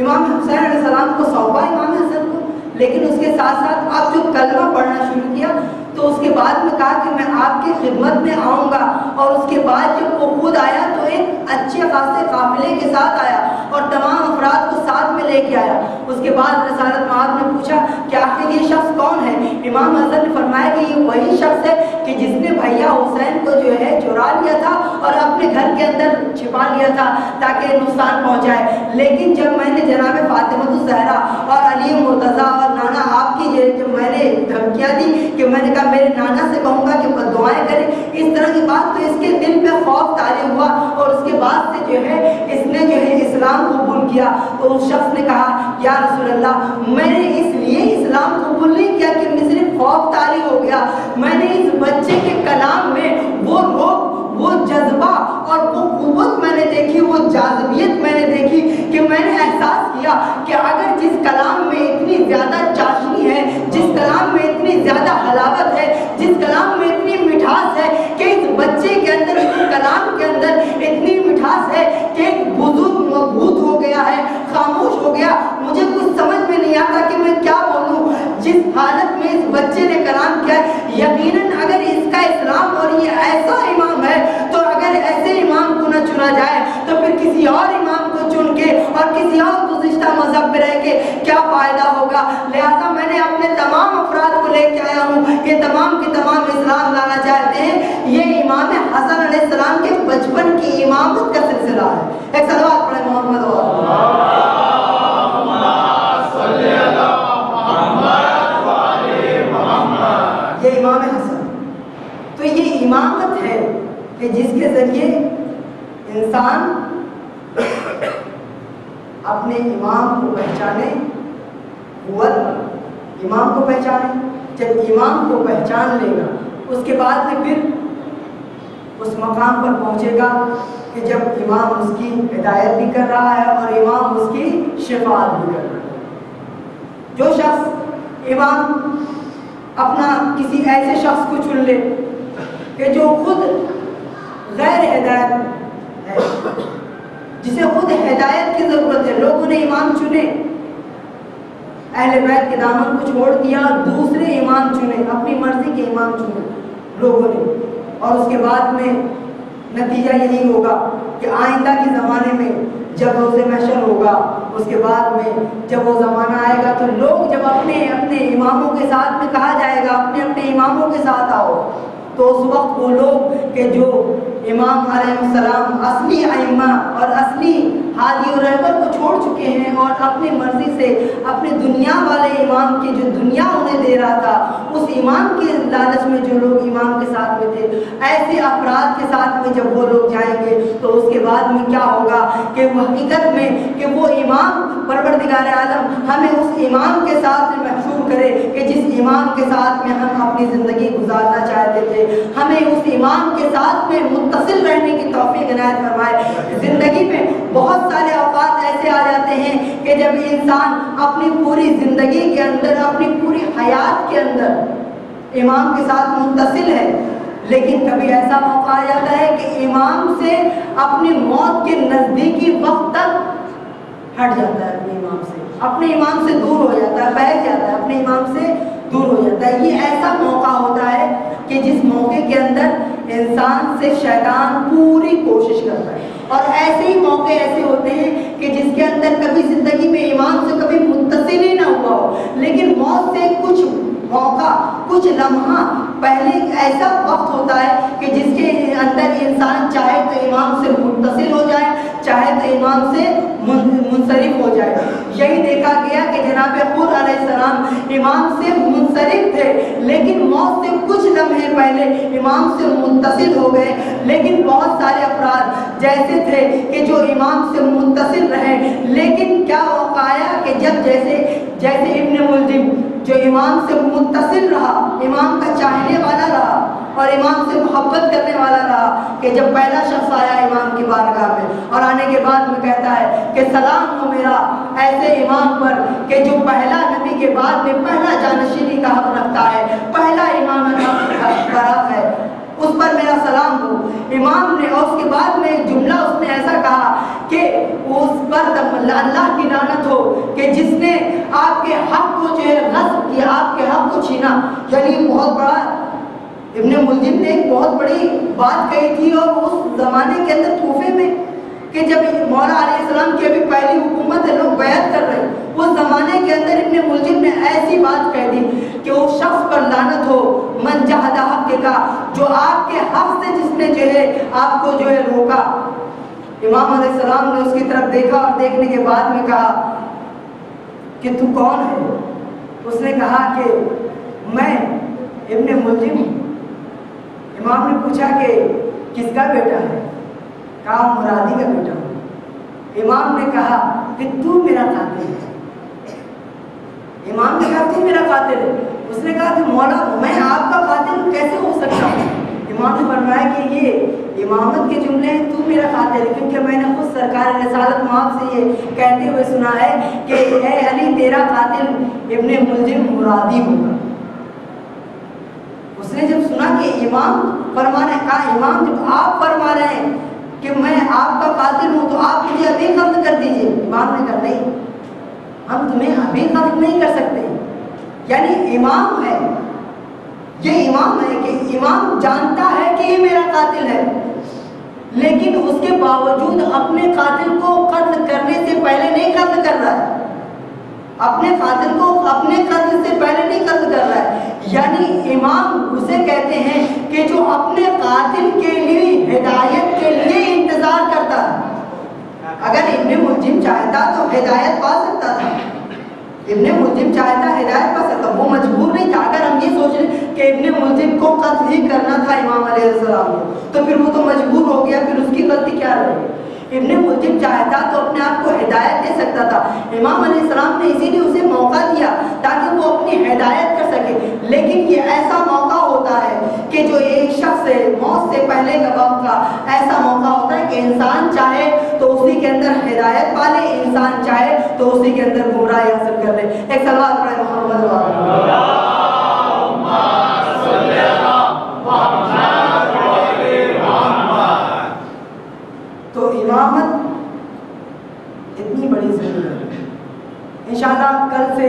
امام حسین علیہ السلام کو سونپا امام حسن کو، لیکن اس کے ساتھ ساتھ آپ جو کلمہ پڑھنا شروع کیا تو اس کے بعد میں کہا کہ میں آپ کی خدمت میں آؤں گا، اور اس کے بعد جب وہ خود آیا تو ایک اچھے خاصے قافلے کے ساتھ آیا اور تمام افراد کو ساتھ میں لے کے آیا۔ اس کے بعد رسالت مآب نے پوچھا کہ آخر یہ شخص کون ہے؟ امام حسن نے فرمایا کہ یہ وہی شخص ہے کہ جس نے بھیا حسین کو جو ہے چرا لیا تھا اور اپنے گھر کے اندر چھپا لیا تھا تاکہ نقصان پہنچائے، لیکن جب میں نے جناب فاطمہ الزہرا اور علی مرتضیٰ اور نانا آپ کی جب میں نے دھمکیاں دی کہ میں نے کہا میرے نانا سے کہوں گا کہ بد دعائیں کریں، اس طرح کی بات، تو اس کے دل پہ خوف طاری ہوا، اور اس کے بعد سے جو ہے اس نے جو ہے اسلام قبول کیا۔ تو اس شخص نے کہا یا رسول اللہ، میں نے اس لیے اسلام قبول نہیں کیا کہ میں صرف خوف طاری ہو گیا، میں نے اس بچے کے کلام میں وہ روح، وہ جذبہ اور وہ قوت میں نے دیکھی، وہ جاذبیت میں نے دیکھی کہ میں نے احساس کیا کہ اگر جس کلام میں اتنی زیادہ چاشنی ہے، جس کلام میں اتنی زیادہ حلاوت ہے، جس کلام میں اتنی مٹھاس ہے کہ اس بچے کے اندر، اس کلام کے اندر اتنی مٹھاس ہے کہ ایک بزرگ مبہوت ہو گیا ہے، خاموش ہو گیا، مجھے کچھ سمجھ میں نہیں آتا کہ میں کیا بولوں۔ جس حالت میں اس بچے نے کلام کیا ہے، یقیناً اگر اس کا اسلام اور یہ ایسا امام ہے تو اگر ایسے امام کو نہ چنا جائے تو پھر کسی اور امام کو چن کے اور کسی اور گزشتہ مذہب میں رہ کے کیا فائدہ ہوگا۔ لہٰذا میں نے اپنے تمام افراد کو لے کے آیا ہوں، یہ تمام کے تمام اسلام لانا چاہتے ہیں۔ یہ امام حسن علیہ السلام کے بچپن کی امامت کا سلسلہ ہے۔ ایک صلوات پڑھیں محمد یہ امام حسن، تو یہ امامت ہے کہ جس کے ذریعے انسان اپنے امام کو پہچانے، امام کو پہچانے۔ جب امام کو پہچان لے گا اس کے بعد میں پھر اس مقام پر پہنچے گا کہ جب امام اس کی ہدایت بھی کر رہا ہے اور امام اس کی شفاعت بھی کر رہا ہے۔ جو شخص امام اپنا کسی ایسے شخص کو چن لے کہ جو خود غیر ہدایت ہے، جسے خود ہدایت کی ضرورت ہے، لوگوں نے امام چنے، اہل بیت کے دامن کو چھوڑ دیا، دوسرے امام چنے، اپنی مرضی کے امام چنے لوگوں نے، اور اس کے بعد میں نتیجہ یہی ہوگا کہ آئندہ کے زمانے میں جب روز محشر ہوگا، اس کے بعد میں جب وہ زمانہ آئے گا تو لوگ جب اپنے اپنے اماموں کے ساتھ میں کہا جائے گا اپنے اپنے اماموں کے ساتھ آؤ، تو اس وقت وہ لوگ کہ جو امام علیہ السلام اصلی ائمہ اور اصلی ہادی و رہبر کو چھوڑ چکے ہیں اور اپنی مرضی سے اپنے دنیا والے امام کی جو دنیا انہیں دے رہا تھا اس امام کے لالچ میں جو لوگ امام کے ساتھ میں تھے، ایسے افراد کے ساتھ میں جب وہ لوگ جائیں گے تو اس کے بعد میں کیا ہوگا کہ وہ حقیقت میں کہ وہ امام پروردگار عالم ہمیں اس امام کے ساتھ میں محشور کرے کہ جس امام کے ساتھ میں ہم اپنی زندگی گزارنا چاہتے تھے، ہمیں اس امام کے ساتھ میں متصل رہنے کی توفیق عنایت فرمائے۔ زندگی میں بہت سارے اوقات ایسے آ جاتے ہیں کہ جب انسان اپنی پوری زندگی کے اندر، اپنی پوری حیات کے اندر امام کے ساتھ متصل ہے، لیکن کبھی ایسا موقع آ جاتا ہے کہ امام سے اپنی موت کے نزدیکی وقت تک ہٹ جاتا ہے، اپنے امام سے دور ہو جاتا ہے، بیٹھ جاتا ہے، اپنے امام سے دور ہو جاتا ہے۔ یہ ایسا موقع ہوتا ہے کہ جس موقع کے اندر انسان سے شیطان پوری کوشش کرتا ہے، اور ایسے ہی موقع ایسے ہوتے ہیں کہ جس کے اندر کبھی زندگی میں امام سے کبھی متصل ہی نہ ہوا ہو، لیکن موت سے کچھ موقع، کچھ لمحہ پہلے ایسا وقت ہوتا ہے کہ جس کے اندر انسان چاہے تو امام سے متصل ہو جائے، چاہے تو امام سے منصرف ہو جائے۔ یہی دیکھا گیا کہ جناب حور علیہ السلام امام سے منصرف تھے، لیکن موت سے کچھ لمحے پہلے امام سے متصل ہو گئے۔ لیکن بہت سارے افراد جیسے تھے کہ جو امام سے متصل رہے، لیکن کیا واقع آیا کہ جب جیسے ابن ملجم جو امام سے متصل رہا، امام کا چاہنے والا رہا اور امام سے محبت کرنے والا رہا، کہ جب پہلا شخص آیا امام کی بارگاہ میں اور آنے کے بعد میں کہتا ہے کہ سلام ہو میرا ایسے امام پر کہ جو پہلا نبی کے بعد میں پہلا جانشینی کا حق رکھتا ہے، پہلا امام برات ہے، اس پر میرا سلام ہو۔ امام نے اور اس کے بعد میں جملہ اس نے ایسا کہا کہ اس پر اللہ کی لعنت ہو کہ جس نے آپ کے حق کو جو ہے غصب کیا، آپ کے حق کو چھینا۔ یعنی بہت بڑا ابن ملجم نے ایک بہت بڑی بات کہی تھی، اور اس زمانے کے اندر کوفے میں کہ جب مولا علیہ السلام کی ابھی پہلی حکومت ہے، لوگ بیعت کر رہے ہیں، اس زمانے کے اندر ابن ملجم نے ایسی بات کہہ دی کہ اس شخص پر لعنت ہو من جہد حق کا، جو آپ کے حق سے جس نے جو ہے آپ کو جو ہے روکا۔ امام علیہ السلام نے اس کی طرف دیکھا اور دیکھنے کے بعد میں کہا کہ تو کون ہے؟ اس نے کہا کہ میں ابن ملجم ہوں۔ امام نے پوچھا کہ کس کا بیٹا ہے؟ کہا مرادی کا بیٹا ہوں۔ امام نے کہا کہ تو میرا قاتل ہے۔ امام نے کہا تو میرا قاتل ہے۔ اس نے کہا کہ مولا میں آپ کا قاتل کیسے ہو سکتا ہوں؟ امام نے فرمایا کہ یہ امامت کے جملے ہیں، تو میرا قاتل ہے، کیونکہ میں نے خود سرکار رسالت مآب سے یہ کہتے ہوئے سنا ہے کہ اے علی تیرا قاتل ابن ملجم مرادی ہوگا۔ اس نے جب سنا کہ امام فرما رہے ہیں، کہا امام جب آپ فرما رہے ہیں کہ میں آپ کا قاتل ہوں تو آپ مجھے ابھی قتل کر دیجئے۔ امام نے کہا نہیں، ہم تمہیں ابھی قتل نہیں کر سکتے۔ یعنی امام ہے، یہ امام ہے کہ امام جانتا ہے کہ یہ میرا قاتل ہے، لیکن اس کے باوجود اپنے قاتل کو قتل کرنے سے پہلے نہیں قتل کر رہا ہے، اپنے قاتل کو اپنے قتل سے پہلے نہیں قتل کر رہا ہے۔ یعنی امام اسے کہتے ہیں کہ جو اپنے قاتل کے لیے ہدایت کے لیے انتظار کرتا ہے۔ اگر ابن ملجم چاہتا تو ہدایت پا سکتا تھا، ابن ملجم چاہتا ہدایت پا سکتا، وہ مجبور نہیں تھا۔ اگر ہم یہ سوچ لیں کہ ابن ملجم کو قتل ہی کرنا تھا امام علیہ السلام کو، تو پھر وہ تو مجبور ہو گیا، پھر اس کی غلطی کیا رہے؟ ابن ملجم چاہتا تو اپنے آپ کو ہدایت دے سکتا تھا۔ امام علیہ السلام نے اسی لیے اسے موقع دیا تاکہ وہ اپنی ہدایت کر سکے، لیکن یہ ایسا موقع ہوتا ہے کہ جو ایک شخص سے موت سے پہلے کا وقت کا ایسا موقع ہوتا ہے کہ انسان چاہے تو اسی کے اندر ہدایت پا لے، انسان چاہے تو اسی کے اندر گمراہی حاصل کر لے۔ ایک سوال پڑھے محمد تو امامت اتنی بڑی ضرورت ہے۔ انشاءاللہ کل سے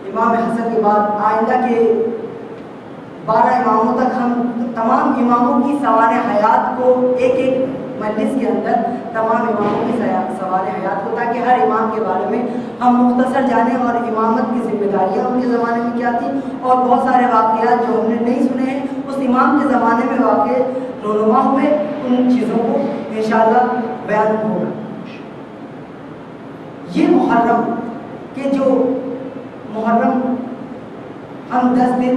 امام حسن کے بعد آئندہ کے 12 اماموں تک ہم تمام اماموں کی سوار حیات کو ایک ایک مجلس کے اندر تمام اماموں کی سوار حیات کو، تاکہ ہر امام کے بارے میں ہم مختصر جانیں اور امامت کی ذمہ داریاں ان کے زمانے میں کیا تھی، اور بہت سارے واقعات جو ہم نے نہیں سنے ہیں اس اس امام کے زمانے میں واقع رونما ہوئے، ان چیزوں کو انشاءاللہ بیان ہوگا۔ یہ محرم کہ جو محرم ہم 10 دن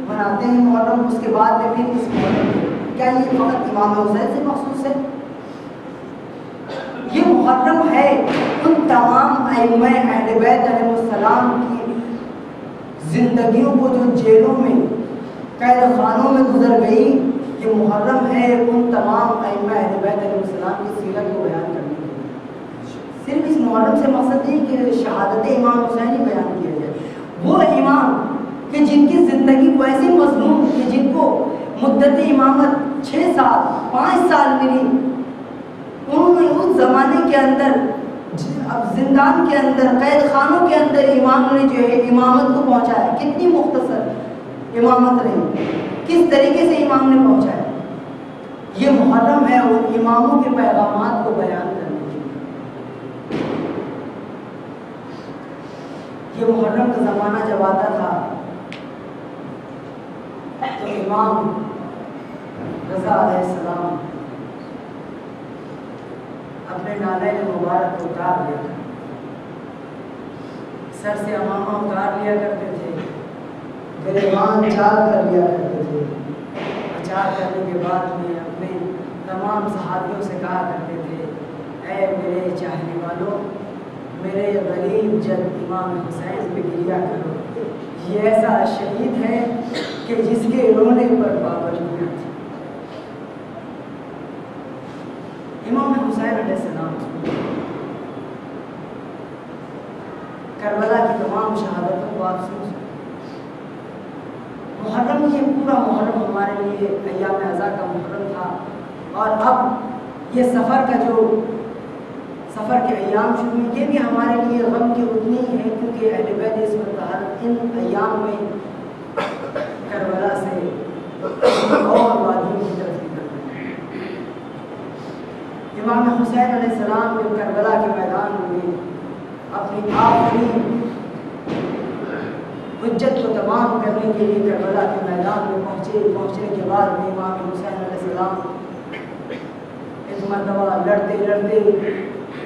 مناتے ہیں محرم، اس کے بعد میں پھر اس محرم کیا یہ فقط امام حسین سے مخصوص ہے؟ یہ محرم ہے ان تمام ائمہ اہل بیت علیہ السلام کی زندگیوں کو جو جیلوں میں قید خانوں میں گزر گئی، یہ محرم ہے ان تمام ائمہ اہل بیت علیہ السلام کی سیرت کو بیان کرنے کے لیے۔ صرف اس محرم سے مقصد نہیں کہ شہادت امام حسین ہی بیان کیا جائے، وہ امام کہ جن کی زندگی کو ایسی مضمون کہ جن کو مدت امامت 6 سال 5 سال ملی، انہوں نے اس زمانے کے اندر اب زندان کے اندر قید خانوں کے اندر امام نے جو ہے امامت کو پہنچایا، کتنی مختصر امامت رہی، کس طریقے سے امام نے پہنچایا۔ یہ محرم ہے ان اماموں کے پیغامات کو بیان کرنے کے لیے۔ یہ محرم کا زمانہ جب آتا تھا تو امام رضا علیہ السلام اپنے نالے مبارک اتار لیا، سر سے امامہ اتار لیا کرتے تھے، گریبان چار کر لیا کرتے تھے، اچار کرنے کے بعد میں اپنے تمام صحابیوں سے کہا کرتے تھے، اے میرے چاہنے والوں، میرے غریب جد امام حسین پہ گریا کرو، یہ ایسا شہید ہے کہ جس کے رونے پر پابندیاں تھیں۔ امام حسین علیہ السلام کربلا کی تمام شہادتوں کو آپ سن سکتے۔ محرم یہ پورا محرم ہمارے لیے ایام اعزا کا محرم تھا، اور اب یہ سفر کے ایام شروع ہوئے، یہ بھی ہمارے لیے غم کی اتنی ہی ہے کیونکہ اہل بیت اس وقت ان ایام میں کربلا سے اور وادیوں کی طرف نکل رہے ہیں۔ امام حسین علیہ السلام نے کربلا کے میدان میں اپنی آخری حجت کو تمام کرنے کے لیے کربلا کے میدان میں پہنچنے کے بعد میں امام حسین علیہ السلام ایک مرتبہ لڑتے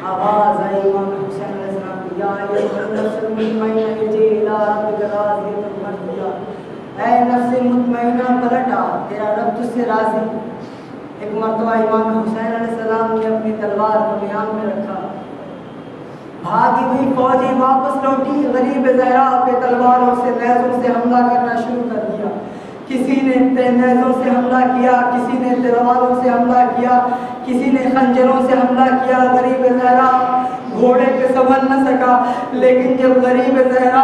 آواز آئی امام حسین علیہ السلام کی، یا ایھا النفس المطمئنہ ارجعی الی ربک راضیۃ مرضیہ، اے نفس مطمئنہ پلٹ آ، تیرا رب تجھ سے راضی۔ ایک مرتبہ امام حسین علیہ السلام نے اپنی تلوار کو میان میں رکھا، بھاگی ہوئی فوجیں واپس لوٹی، غریب زہرا پہ تلواروں سے نیزوں سے حملہ کرنا شروع کر دیا۔ کسی نے نیزوں سے حملہ کیا، کسی نے تلواروں سے حملہ کیا، کسی نے خنجروں سے حملہ کیا۔ غریب زہرا گھوڑے پہ سنبھل نہ سکا، لیکن جب غریب زہرا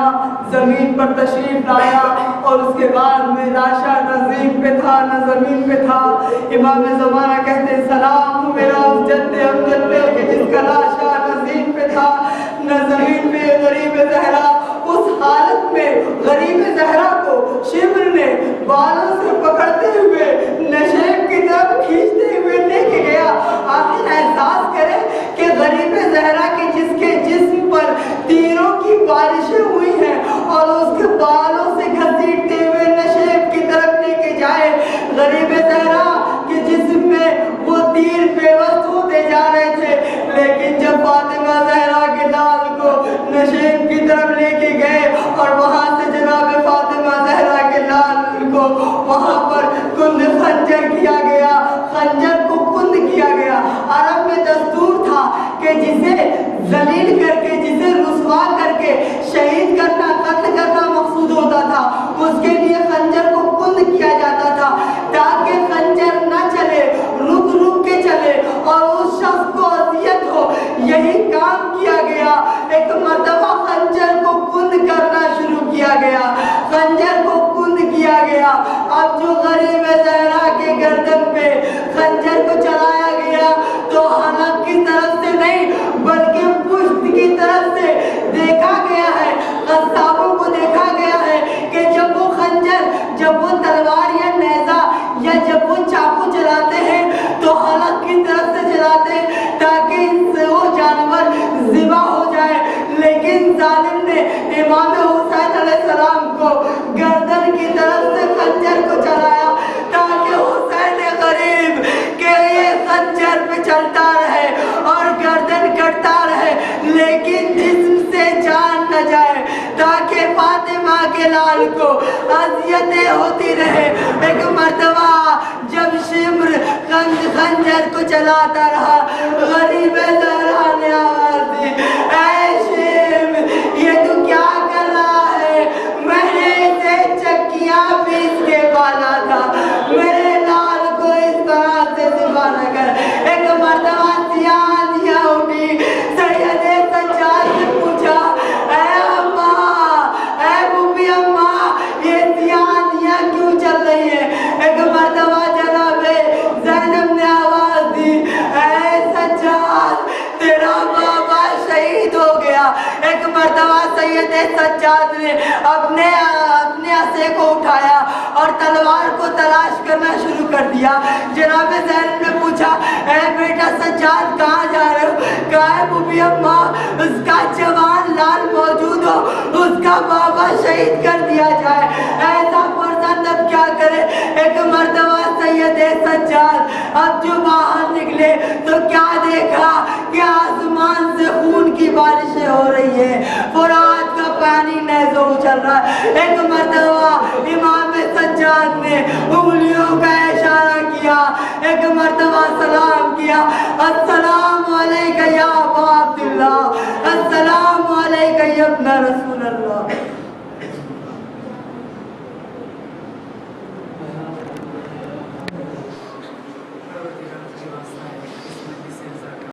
زمین پر تشریف لایا اور اس کے بعد میں لاشا نہ زمین پہ تھا نہ زمین پہ تھا، امام زمانہ کہتے ہیں سلام میرا اس جد امجد پہ کہ جس کا لاشا نہ زمین پہ تھا نہ زمین پہ۔ غریب زہرا اس حالت میں غریب زہرا کو شمر نے بالوں سے پکڑتے ہوئے نشیب کی طرف کھینچتے ہوئے لے کے گیا۔ آخر احساس کرے کہ غریب زہرا کے جس کے جسم پر تیروں کی بارشیں ہوئی ہیں اور اس کے بالوں سے گھسیٹتے ہوئے نشیب کی طرف لے کے جائے، غریب زہرا کے جسم میں وہ تیر پیوست ہوتے جا رہے تھے، لیکن جب فاطمہ زہرا کے لال کو نشیب کی طرف لے کے گئے اور وہاں سے جناب فاطمہ زہرا کے لال کو وہاں پر کند خنجر کیا گیا، خنجر کو کند کیا گیا۔ عرب میں دستور تھا کہ جسے ذلیل کر کے، جسے رسوا کر کے شہید کرنا، قتل کرنا مقصود ہوتا تھا، اس کے لیے خنجر کو کند کیا جاتا تھا تاکہ خنجر نہ چلے، رک رک کے چلے اور اس شخص کو اذیت ہو۔ یہی کام کیا گیا، ایک مرتبہ خنجر کو کند کرنا شروع کیا گیا، خنجر کو کند کیا گیا۔ اب جو غریب زہرا کے گردن پہ خنجر کو چلایا گیا تو حلق کی طرف سے نہیں بلکہ پشت کی طرف سے دیکھا گیا ہے، قصابوں کو دیکھا گیا ہے کہ جب وہ خنجر، جب وہ تلوار یا نیزہ یا جب وہ چاقو چلاتے ہیں تو حلق کی طرف سے چلاتے ہیں تاکہ ان سے وہ جانور ذبح ہو جائے، لیکن ظالم نے امام حسین علیہ السلام کو گردن کی طرف سے خنجر کو چلایا تاکہ کے لال کو اذیتیں ہوتی رہے. ایک مرتبہ جب شمر خنجر کو چلاتا رہا, غریب زہرا نے آواز دی, اے شمر یہ تو کیا کر رہا ہے؟ میں نے اسے چکیاں پیس کے پالا تھا, میرے لال کو اس طرح سے ذبح نہ کر. ایک مرتبہ سیاہ آندھیاں اٹھی, سید سجاد سے پوچھا, اے اماں, اے بوبی اماں, یہ سیاہ آندھیاں کیوں چل رہی ہیں؟ ایک مرتبہ جناب زینب نے آواز دی, اے سجاد تیرا بابا شہید ہو گیا. ایک مرتبہ سید سجاد نے اپنے عصے کو اٹھایا اور تلوار کو تلاش کرنا شروع کر دیا. جناب زینب نے پوچھا, اے بیٹا سجاد کہاں جا رہے ہو؟ کہا ہے بوبی اماں اس کا جوان لال موجود ہو, اس کا بابا شہید کر دیا جائے. ایسا فرزند اب کیا کرے؟ ایک مرتبہ سید سجاد اب جو باہر نکلے تو کیا دیکھا کہ آسمان سے خون کی بارشیں ہو رہی ہیں, فرات کا پانی نیزوں اچھل رہا ہے. ایک مرتبہ امام سجاد نے انگلیوں کا اشارہ کیا, ایک مرتبہ سلام کیا, السلام علیکہ یا ابا عبداللہ, السلام علیکہ یا ابن رسول اللہ.